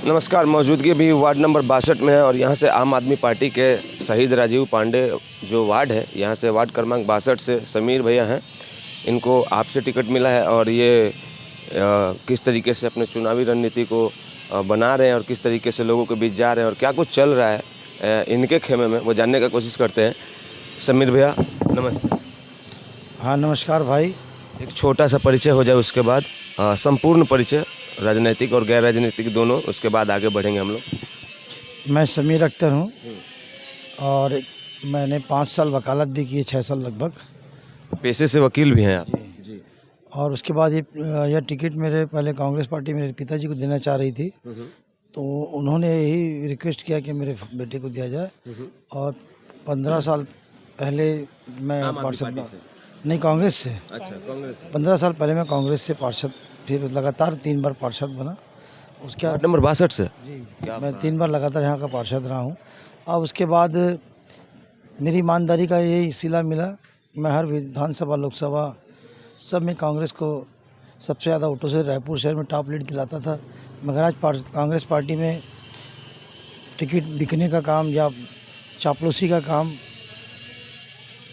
नमस्कार। मौजूदगी भी वार्ड नंबर 62 में है और यहाँ से आम आदमी पार्टी के शहीद राजीव पांडे जो वार्ड है, यहाँ से वार्ड क्रमांक 62 से समीर भैया हैं। इनको आपसे टिकट मिला है और ये किस तरीके से अपने चुनावी रणनीति को बना रहे हैं और किस तरीके से लोगों के बीच जा रहे हैं और क्या कुछ चल रहा है इनके खेमे में, वो जानने का कोशिश करते हैं। समीर भैया नमस्ते। हाँ नमस्कार भाई। एक छोटा सा परिचय हो जाए, उसके बाद संपूर्ण परिचय राजनीतिक और गैर राजनीतिक दोनों, उसके बाद आगे बढ़ेंगे हम लोग। मैं समीर अख्तर हूँ और मैंने 5 साल वकालत भी की है, 6 साल लगभग। पेशे से वकील भी हैं आप? जी। और उसके बाद यह टिकट मेरे पहले कांग्रेस पार्टी मेरे पिताजी को देना चाह रही थी, तो उन्होंने यही रिक्वेस्ट किया कि मेरे बेटे को दिया जाए। और 15 साल पहले मैं पार्षद नहीं कांग्रेस से। अच्छा, कांग्रेस से। 15 साल पहले मैं कांग्रेस से पार्षद, फिर लगातार 3 बार पार्षद बना। उसके वार्ड नंबर 62 से? जी, मैं 3 बार लगातार यहाँ का पार्षद रहा हूँ। अब उसके बाद मेरी ईमानदारी का यही सिला मिला। मैं हर विधानसभा लोकसभा सब में कांग्रेस को सबसे ज़्यादा वोटों से रायपुर शहर में टॉप लीड दिलाता था, मगर आज कांग्रेस पार्टी में टिकट बिकने का काम या चापलूसी का काम,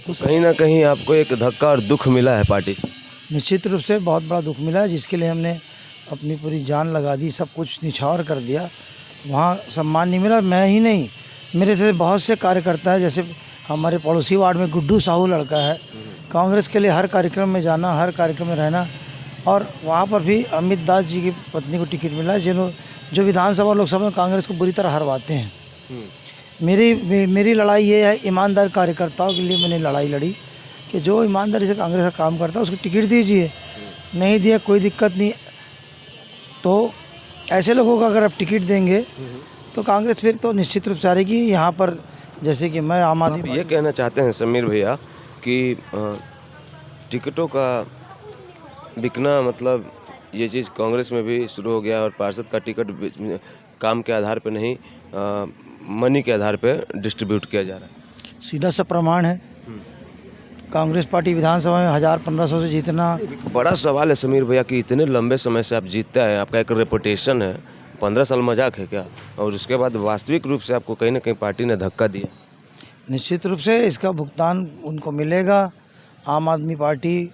तो कहीं ना कहीं आपको एक धक्का और दुख मिला है पार्टी से? निश्चित रूप से बहुत बड़ा दुख मिला है, जिसके लिए हमने अपनी पूरी जान लगा दी, सब कुछ निछावर कर दिया। वहाँ सम्मान नहीं मिला। मैं ही नहीं, मेरे से बहुत से कार्यकर्ता है, जैसे हमारे पड़ोसी वार्ड में गुड्डू साहू लड़का है, कांग्रेस के लिए हर कार्यक्रम में जाना, हर कार्यक्रम में रहना। और वहाँ पर भी अमित दास जी की पत्नी को टिकट मिला है, जो विधानसभा लोकसभा में कांग्रेस को बुरी तरह हरवाते हैं। मेरी लड़ाई ये है, ईमानदार कार्यकर्ताओं के लिए मैंने लड़ाई लड़ी कि जो ईमानदारी से कांग्रेस का काम करता है उसको टिकट दीजिए। नहीं दिया कोई दिक्कत नहीं, तो ऐसे लोगों को अगर आप टिकट देंगे तो कांग्रेस फिर तो निश्चित रूप से आ रहेगी। यहाँ पर जैसे कि मैं आम आदमी ये कहना चाहते हैं समीर भैया कि टिकटों का बिकना, मतलब ये चीज़ कांग्रेस में भी शुरू हो गया और पार्षद का टिकट काम के आधार पर नहीं, मनी के आधार पर डिस्ट्रीब्यूट किया जा रहा है। सीधा सा प्रमाण है, कांग्रेस पार्टी विधानसभा में 1000-1500 से जीतना बड़ा सवाल है समीर भैया कि इतने लंबे समय से आप जीतते हैं, आपका एक रेपुटेशन है। 15 साल मजाक है क्या? और उसके बाद वास्तविक रूप से आपको कहीं ना कहीं पार्टी ने धक्का दिया। निश्चित रूप से इसका भुगतान उनको मिलेगा। आम आदमी पार्टी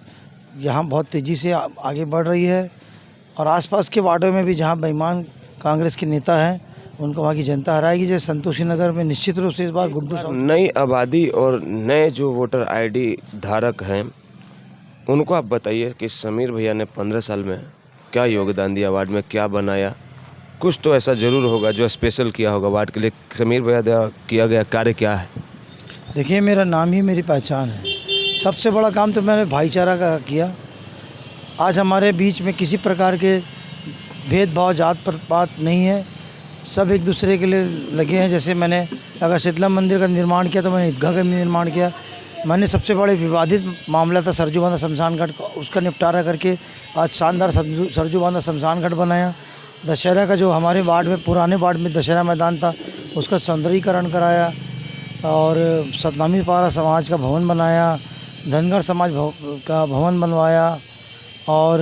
यहाँ बहुत तेज़ी से आगे बढ़ रही है और आसपास के वार्डों में भी जहाँ बेईमान कांग्रेस के नेता हैं उनको वहाँ की जनता हराएगी। जैसे संतोषी नगर में निश्चित रूप से इस बार गुड्डू साहब नई आबादी और नए जो वोटर आईडी धारक हैं उनको आप बताइए कि समीर भैया ने 15 साल में क्या योगदान दिया, वार्ड में क्या बनाया। कुछ तो ऐसा ज़रूर होगा जो स्पेशल किया होगा वार्ड के लिए। समीर भैया द्वारा किया गया कार्य क्या है? देखिए, मेरा नाम ही मेरी पहचान है। सबसे बड़ा काम तो मैंने भाईचारा का किया। आज हमारे बीच में किसी प्रकार के भेदभाव जात पात नहीं है, सब एक दूसरे के लिए लगे हैं। जैसे मैंने अगर शीतला मंदिर का निर्माण किया तो मैंने ईदगाह का भी निर्माण किया। मैंने सबसे बड़े विवादित मामला था सरजू बांधा शमशान घाट का, उसका निपटारा करके आज शानदार सरजू बांधा शमशान घाट बनाया। दशहरा का जो हमारे वार्ड में, पुराने वार्ड में दशहरा मैदान था, उसका सौंदर्यीकरण कराया और सतनामी पारा समाज का भवन बनाया, धनगर समाज का भवन बनवाया और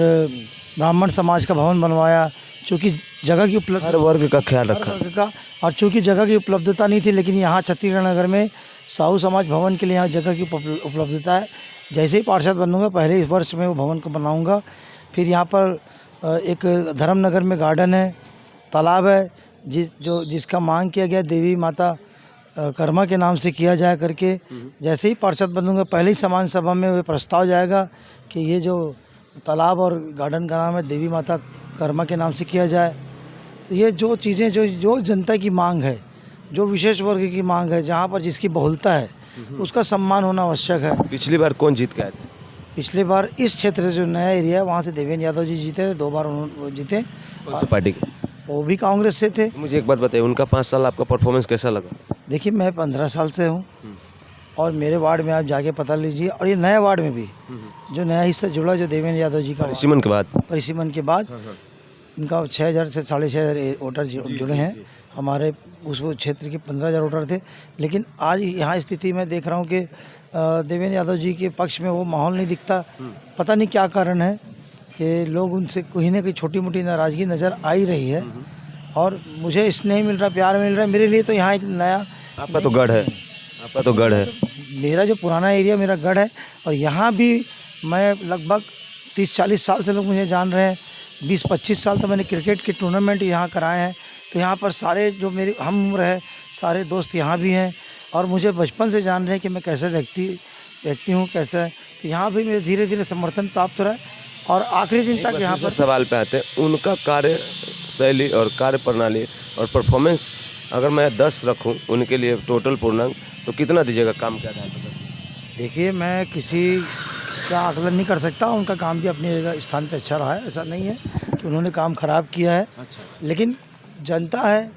ब्राह्मण समाज का भवन बनवाया। चूँकि जगह की हर वर्ग का ख्याल रखा और चूँकि जगह की उपलब्धता नहीं थी, लेकिन यहाँ छत्तीसगढ़ नगर में साहू समाज भवन के लिए यहाँ जगह की उपलब्धता है। जैसे ही पार्षद बनूंगा पहले ही वर्ष में वो भवन को बनाऊंगा। फिर यहाँ पर एक धर्मनगर में गार्डन है, तालाब है, जिसका मांग किया गया देवी माता कर्मा के नाम से किया जाए करके। जैसे ही पार्षद बनूंगा पहले ही समान सभा में वो प्रस्ताव जाएगा कि ये जो तालाब और गार्डन का नाम है देवी माता कर्मा के नाम से किया जाए। तो ये जो चीज़ें जो जनता की मांग है, जो विशेष वर्ग की मांग है, जहाँ पर जिसकी बहुलता है उसका सम्मान होना आवश्यक है। पिछली बार कौन जीत के आए थे? पिछले बार इस क्षेत्र से जो नया एरिया है वहाँ से देवेंद्र यादव जी जीते थे, 2 बार उन्होंने जीते। कौन सी पार्टी के? वो भी कांग्रेस से थे। मुझे एक बात बताइए, उनका 5 साल आपका परफॉर्मेंस कैसा लगा? देखिए, मैं 15 साल से हूँ और मेरे वार्ड में आप जाके पता लीजिए, और ये नए वार्ड में भी जो नया हिस्सा जुड़ा, जो देवेंद्र यादव जी का परिसीमन के बाद इनका 6000 से 6500 वोटर जुड़े हैं। हमारे उस क्षेत्र के 15000 वोटर थे। लेकिन आज यहाँ स्थिति में देख रहा हूँ कि देवेंद्र यादव जी के पक्ष में वो माहौल नहीं दिखता। पता नहीं क्या कारण है कि लोग उनसे कहीं ना कहीं छोटी मोटी नाराज़गी नज़र आ ही रही है। और मुझे स्नेह मिल रहा, प्यार मिल रहा है। मेरे लिए तो यहाँ एक नया, आपका तो गढ़ है, आपका तो गढ़ है। मेरा जो पुराना एरिया मेरा गढ़ है, और यहाँ भी मैं लगभग 30-40 साल से लोग मुझे जान रहे हैं। 20-25 साल तो मैंने क्रिकेट के टूर्नामेंट यहाँ कराए हैं। तो यहाँ पर सारे जो मेरी हम उम्र है सारे दोस्त यहाँ भी हैं, और मुझे बचपन से जान रहे हैं कि मैं कैसे व्यक्ति हूँ, कैसे है। तो यहाँ भी मेरे धीरे धीरे समर्थन प्राप्त हो रहा है, और आखिरी दिन तक यहाँ पर सवाल पे आते हैं, उनका कार्य शैली और कार्य प्रणाली और परफॉर्मेंस अगर मैं 10 रखूं उनके लिए टोटल पूर्णांक, तो कितना दीजिएगा काम के आधार पर? देखिए, मैं किसी का आकलन नहीं कर सकता। उनका काम भी अपनी जगह स्थान पे अच्छा रहा है, ऐसा नहीं है कि उन्होंने काम खराब किया है। लेकिन जनता है,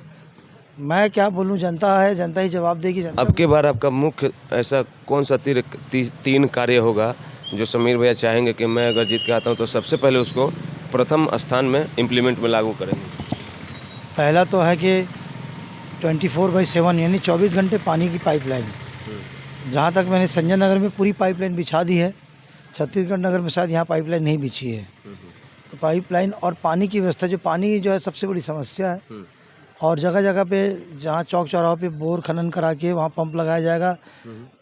मैं क्या बोलूं, जनता है, जनता ही जवाब देगी। जनता अब के बार आपका मुख्य ऐसा कौन सा 3 कार्य होगा जो समीर भैया चाहेंगे कि मैं अगर जीत के आता हूं तो सबसे पहले उसको प्रथम स्थान में इम्प्लीमेंट में लागू करेंगे? पहला तो है कि 24/7 यानी 24 घंटे पानी की पाइपलाइन। जहाँ तक मैंने संजय नगर में पूरी पाइपलाइन बिछा दी है, छत्तीसगढ़ नगर में शायद यहाँ पाइपलाइन नहीं बिछी है। तो पाइपलाइन और पानी की व्यवस्था, जो पानी जो है सबसे बड़ी समस्या है। और जगह जगह पे जहाँ चौक चौराहों पे बोर खनन करा के वहाँ पंप लगाया जाएगा,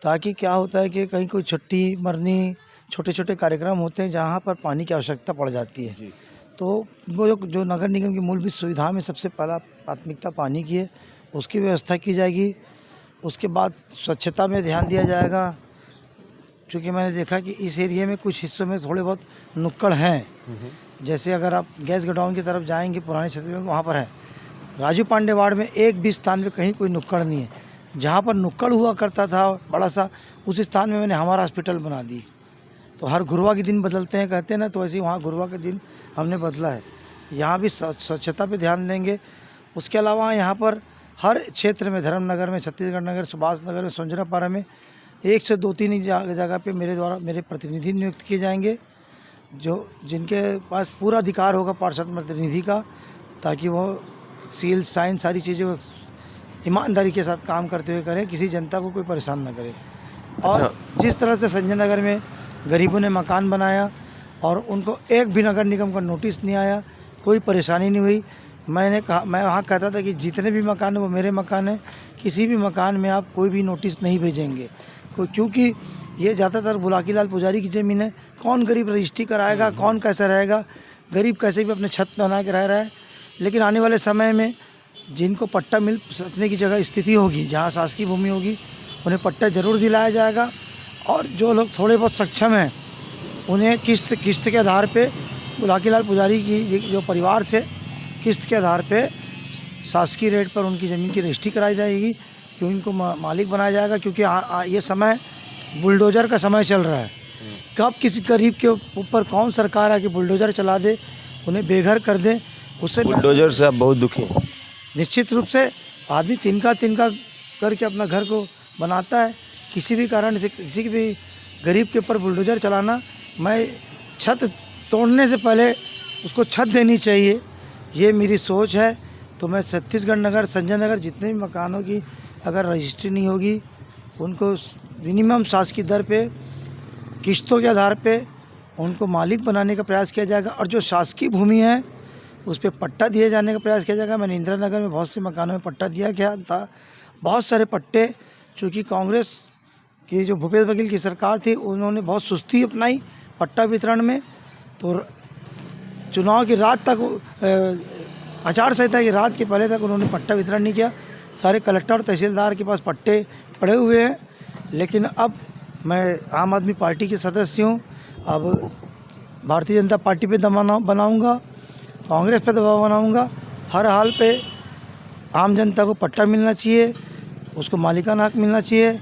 ताकि क्या होता है कि कहीं कोई छुट्टी मरनी, छोटे छोटे कार्यक्रम होते हैं जहाँ पर पानी की आवश्यकता पड़ जाती है। तो वो जो नगर निगम की मूलभूत सुविधा में सबसे पहला प्राथमिकता पानी की है, उसकी व्यवस्था की जाएगी। उसके बाद स्वच्छता में ध्यान दिया जाएगा, क्योंकि मैंने देखा कि इस एरिया में कुछ हिस्सों में थोड़े बहुत नुक्कड़ हैं। जैसे अगर आप गैस गोडाउन की तरफ जाएंगे पुराने क्षेत्र में, वहाँ पर है। राजू पांडे वार्ड में एक भी स्थान पे कहीं कोई नुक्कड़ नहीं है। जहाँ पर नुक्कड़ हुआ करता था बड़ा सा, उस स्थान में मैंने हमारा हॉस्पिटल बना दी। तो हर गुरुवार के दिन बदलते हैं कहते हैं ना, तो वैसे ही वहाँ गुरुवार के दिन हमने बदला है। यहाँ भी स्वच्छता पे ध्यान देंगे। उसके अलावा यहाँ पर हर क्षेत्र में, धर्मनगर में, छत्तीसगढ़ नगर, सुभाष नगर में, सुंजरापारा में 1 से 2-3 जगह पे मेरे द्वारा मेरे प्रतिनिधि नियुक्त किए जाएंगे, जो जिनके पास पूरा अधिकार होगा पार्षद प्रतिनिधि का, ताकि वो सील साइन सारी चीज़ें ईमानदारी के साथ काम करते हुए करें, किसी जनता को कोई परेशान ना करे। और जिस तरह से संजय नगर में गरीबों ने मकान बनाया और उनको एक भी नगर निगम का नोटिस नहीं आया, कोई परेशानी नहीं हुई। मैं वहाँ कहता था कि जितने भी मकान हैं वो मेरे मकान हैं, किसी भी मकान में आप कोई भी नोटिस नहीं भेजेंगे, क्योंकि ये ज़्यादातर बुलाकी लाल पुजारी की ज़मीन है। कौन गरीब रजिस्ट्री कराएगा, कौन कैसे रहेगा? गरीब कैसे भी अपने छत बना के रह रहा है। लेकिन आने वाले समय में जिनको पट्टा मिल सकने की जगह स्थिति होगी, जहाँ शासकीय भूमि होगी, उन्हें पट्टा ज़रूर दिलाया जाएगा। और जो लोग थोड़े बहुत सक्षम हैं उन्हें किस्त के आधार पे बुलाकी लाल पुजारी की जो परिवार से किस्त के आधार पे शासकीय रेट पर उनकी ज़मीन की रजिस्ट्री कराई जाएगी, कि उनको मालिक बनाया जाएगा। क्योंकि ये समय बुलडोज़र का समय चल रहा है। कब किसी गरीब के ऊपर कौन सरकार आके बुलडोज़र चला दे, उन्हें बेघर कर दे, उससे बुलडोज़र से आप बहुत दुखी हैं? निश्चित रूप से आदमी तिनका करके अपना घर को बनाता है। किसी भी कारण से किसी भी गरीब के ऊपर बुलडोज़र चलाना, मैं छत तोड़ने से पहले उसको छत देनी चाहिए, ये मेरी सोच है। तो मैं छत्तीसगढ़ नगर, संजय नगर जितने भी मकानों की अगर रजिस्ट्री नहीं होगी, उनको मिनिमम शासकीय दर पे किस्तों के आधार पे उनको मालिक बनाने का प्रयास किया जाएगा। और जो शासकीय भूमि है उस पर पट्टा दिए जाने का प्रयास किया जाएगा। मैंने इंदिरा नगर में बहुत से मकानों में पट्टा दिया गया था। बहुत सारे पट्टे, चूँकि कांग्रेस की जो भूपेश बघेल की सरकार थी, उन्होंने बहुत सुस्ती अपनाई पट्टा वितरण में। तो चुनाव की रात तक, आचार संहिता की रात के पहले तक उन्होंने पट्टा वितरण नहीं किया। सारे कलेक्टर और तहसीलदार के पास पट्टे पड़े हुए हैं। लेकिन अब मैं आम आदमी पार्टी के सदस्य हूँ, अब भारतीय जनता पार्टी पे दबाव बनाऊँगा, कांग्रेस पे दबाव बनाऊँगा। हर हाल पे आम जनता को पट्टा मिलना चाहिए, उसको मालिकाना हक मिलना चाहिए।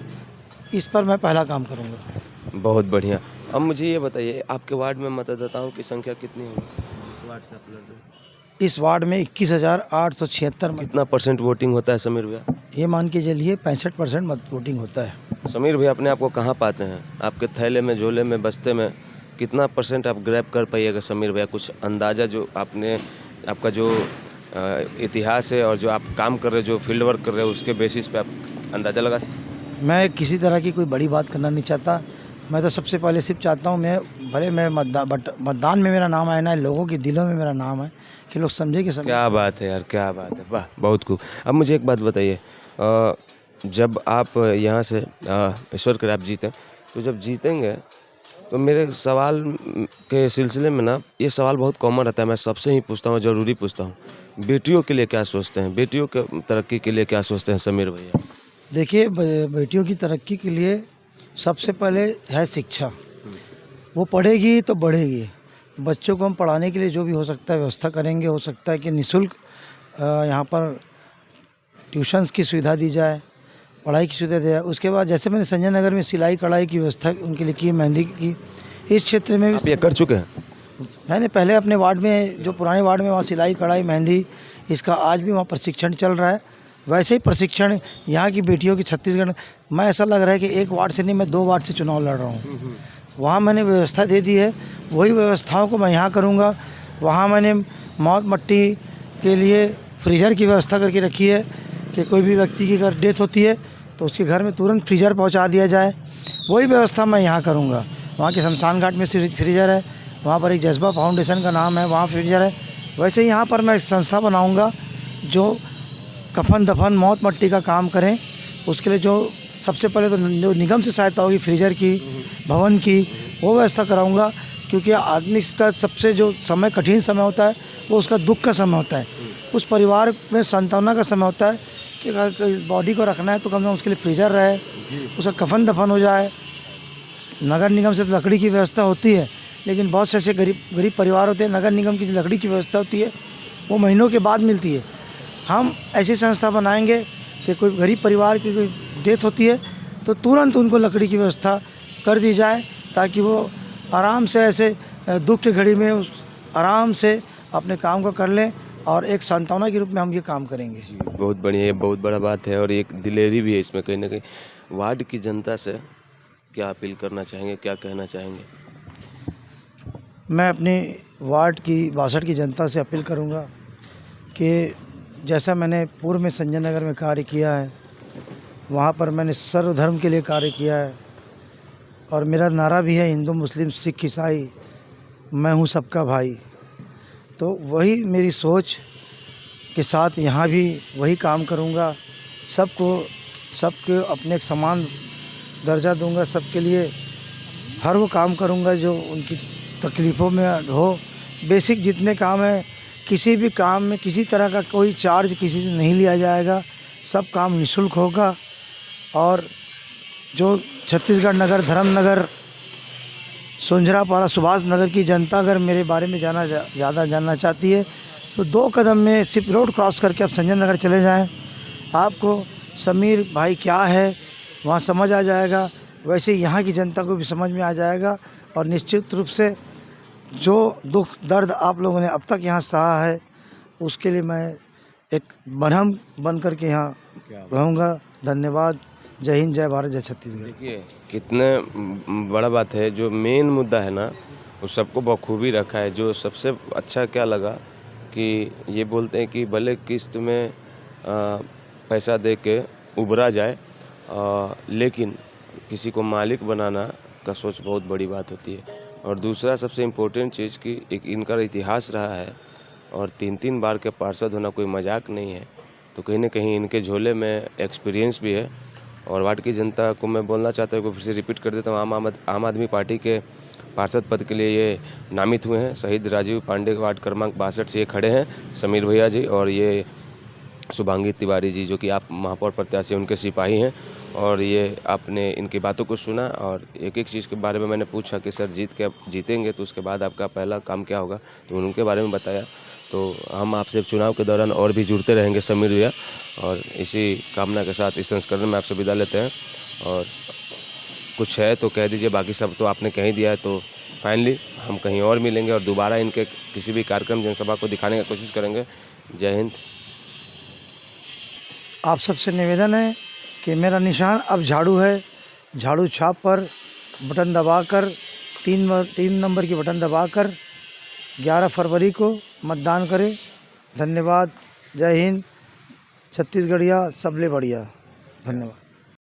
इस पर मैं पहला काम करूँगा। बहुत बढ़िया। अब मुझे ये बताइए, आपके वार्ड में मतदाताओं की संख्या कितनी होगी जिस वार्ड से आप लड़ रहे हैं? इस वार्ड में 21,876 कितना % वोटिंग होता है समीर भैया? ये मान के चलिए 65% वोटिंग होता है। समीर भैया अपने आप को कहाँ पाते हैं? आपके थैले में, झोले में, बस्ते में कितना % आप ग्रैब कर पाइएगा समीर भैया? कुछ अंदाज़ा, जो आपका जो इतिहास है और जो आप काम कर रहे हो, जो फील्ड वर्क कर रहे हो, उसके बेसिस पे आप अंदाज़ा लगा सकते? मैं किसी तरह की कोई बड़ी बात करना नहीं चाहता। मैं तो सबसे पहले सिर्फ चाहता हूँ, मैं भले मैं मतदान में मेरा नाम आए ना, लोगों के दिलों में मेरा नाम है, कि लोग समझे कि सब। क्या बात है यार, क्या बात है, वाह, बहुत खूब। अब मुझे एक बात बताइए, जब आप यहाँ से ईश्वर करे आप जीतें, तो जब जीतेंगे तो मेरे सवाल के सिलसिले में ना ये सवाल बहुत कॉमन रहता है, मैं सबसे ही पूछता हूँ, ज़रूरी पूछता हूँ, बेटियों के लिए क्या सोचते हैं, बेटियों के तरक्की के लिए क्या सोचते हैं समीर भैया? देखिए, बेटियों की तरक्की के लिए सबसे पहले है शिक्षा। वो पढ़ेगी तो बढ़ेगी। बच्चों को हम पढ़ाने के लिए जो भी हो सकता है व्यवस्था करेंगे। हो सकता है कि निःशुल्क यहाँ पर ट्यूशन्स की सुविधा दी जाए, पढ़ाई की सुविधा दी जाए। उसके बाद जैसे मैंने संजय नगर में सिलाई कढ़ाई की व्यवस्था उनके लिए की, मेहंदी की, इस क्षेत्र में आप भी ये कर चुके हैं? मैंने पहले अपने वार्ड में, जो पुराने वार्ड में, वहाँ सिलाई कढ़ाई मेहंदी, इसका आज भी वहाँ प्रशिक्षण चल रहा है। वैसे ही प्रशिक्षण यहाँ की बेटियों की छत्तीसगढ़ में, ऐसा लग रहा है कि एक वार्ड से नहीं, मैं 2 वार्ड से चुनाव लड़ रहा हूँ। वहाँ मैंने व्यवस्था दे दी है, वही व्यवस्थाओं को मैं यहाँ करूँगा। वहाँ मैंने मौत मट्टी के लिए फ्रीजर की व्यवस्था करके रखी है कि कोई भी व्यक्ति की अगर डेथ होती है तो उसके घर में तुरंत फ्रीजर पहुँचा दिया जाए। वही व्यवस्था मैं यहाँ करूँगा। वहाँ के शमशान घाट में फ्रीजर है, वहाँ पर एक जज्बा फाउंडेशन का नाम है, वहाँ फ्रीजर है। वैसे ही यहाँ पर मैं एक संस्था बनाऊँगा जो कफन दफन मौत मट्टी का काम करें। उसके लिए जो सबसे पहले तो जो निगम से सहायता होगी, फ्रीजर की, भवन की, वो व्यवस्था कराऊंगा। क्योंकि आदमी का सबसे जो समय कठिन समय होता है वो उसका दुख का समय होता है। उस परिवार में सांत्वना का समय होता है कि अगर बॉडी को रखना है तो कम से कम उसके लिए फ्रीजर रहे, उसका कफन दफन हो जाए। नगर निगम से तो लकड़ी की व्यवस्था होती है, लेकिन बहुत से ऐसे गरीब परिवार होते हैं, नगर निगम की जो लकड़ी की व्यवस्था होती है वो महीनों के बाद मिलती है। हम ऐसी संस्था बनाएंगे कि कोई गरीब परिवार की कोई डेथ होती है तो तुरंत उनको लकड़ी की व्यवस्था कर दी जाए, ताकि वो आराम से ऐसे दुख की घड़ी में आराम से अपने काम को कर लें। और एक सांत्वना के रूप में हम ये काम करेंगे। बहुत बढ़िया, ये बहुत बड़ा बात है और एक दिलेरी भी है इसमें कहीं ना कहीं। वार्ड की जनता से क्या अपील करना चाहेंगे, क्या कहना चाहेंगे? मैं अपनी वार्ड की 62 की जनता से अपील करूंगा कि जैसा मैंने पूर्व में संजय नगर में कार्य किया है, वहाँ पर मैंने सर्वधर्म के लिए कार्य किया है और मेरा नारा भी है हिंदू मुस्लिम सिख ईसाई, मैं हूँ सबका भाई। तो वही मेरी सोच के साथ यहाँ भी वही काम करूँगा। सबके अपने एक समान दर्जा दूँगा, सबके लिए हर वो काम करूँगा जो उनकी तकलीफ़ों में हो। बेसिक जितने काम हैं, किसी भी काम में किसी तरह का कोई चार्ज किसी से नहीं लिया जाएगा, सब काम निःशुल्क होगा। और जो छत्तीसगढ़ नगर, धर्मनगर, सुंजरापारा, सुभाष नगर की जनता अगर मेरे बारे में ज़्यादा जानना चाहती है तो 2 कदम में सिर्फ रोड क्रॉस करके आप संजय नगर चले जाएं, आपको समीर भाई क्या है वहाँ समझ आ जाएगा। वैसे यहाँ की जनता को भी समझ में आ जाएगा और निश्चित रूप से जो दुख दर्द आप लोगों ने अब तक यहाँ सहा है उसके लिए मैं एक मरहम बन कर के यहाँ रहूँगा। धन्यवाद। जय हिंद, जय भारत, जय छत्तीसगढ़। देखिए कितने बड़ा बात है, जो मेन मुद्दा है ना वो सबको बखूबी रखा है। जो सबसे अच्छा क्या लगा कि ये बोलते हैं कि भले किस्त में पैसा दे के उबरा जाए, लेकिन किसी को मालिक बनाना का सोच बहुत बड़ी बात होती है। और दूसरा सबसे इम्पोर्टेंट चीज़ कि एक इनका इतिहास रहा है और 3-3 बार के पार्षद होना कोई मजाक नहीं है, तो कहीं ना कहीं इनके झोले में एक्सपीरियंस भी है। और वार्ड की जनता को मैं बोलना चाहता हूँ कि फिर से रिपीट कर देता हूँ, आम आदमी पार्टी के पार्षद पद के लिए ये नामित हुए हैं। शहीद राजीव पांडे वार्ड क्रमांक 62 से ये खड़े हैं, समीर भैया जी, और ये शुभांगी तिवारी जी जो कि आप महापौर प्रत्याशी उनके सिपाही हैं। और ये आपने इनकी बातों को सुना और एक एक चीज़ के बारे में मैंने पूछा कि सर जीतेंगे तो उसके बाद आपका पहला काम क्या होगा, तो उनके बारे में बताया। तो हम आपसे चुनाव के दौरान और भी जुड़ते रहेंगे समीर भैया, और इसी कामना के साथ इस संस्करण में आपसे विदा लेते हैं। और कुछ है तो कह दीजिए, बाकी सब तो आपने कह ही दिया है। तो फाइनली हम कहीं और मिलेंगे और दोबारा इनके किसी भी कार्यक्रम जनसभा को दिखाने की कोशिश करेंगे। जय हिंद। आप सबसे निवेदन है कि मेरा निशान अब झाड़ू है, झाड़ू छाप पर बटन दबाकर 3 नंबर की बटन दबाकर 11 फरवरी को मतदान करें। धन्यवाद। जय हिंद, छत्तीसगढ़िया सबले बढ़िया। धन्यवाद।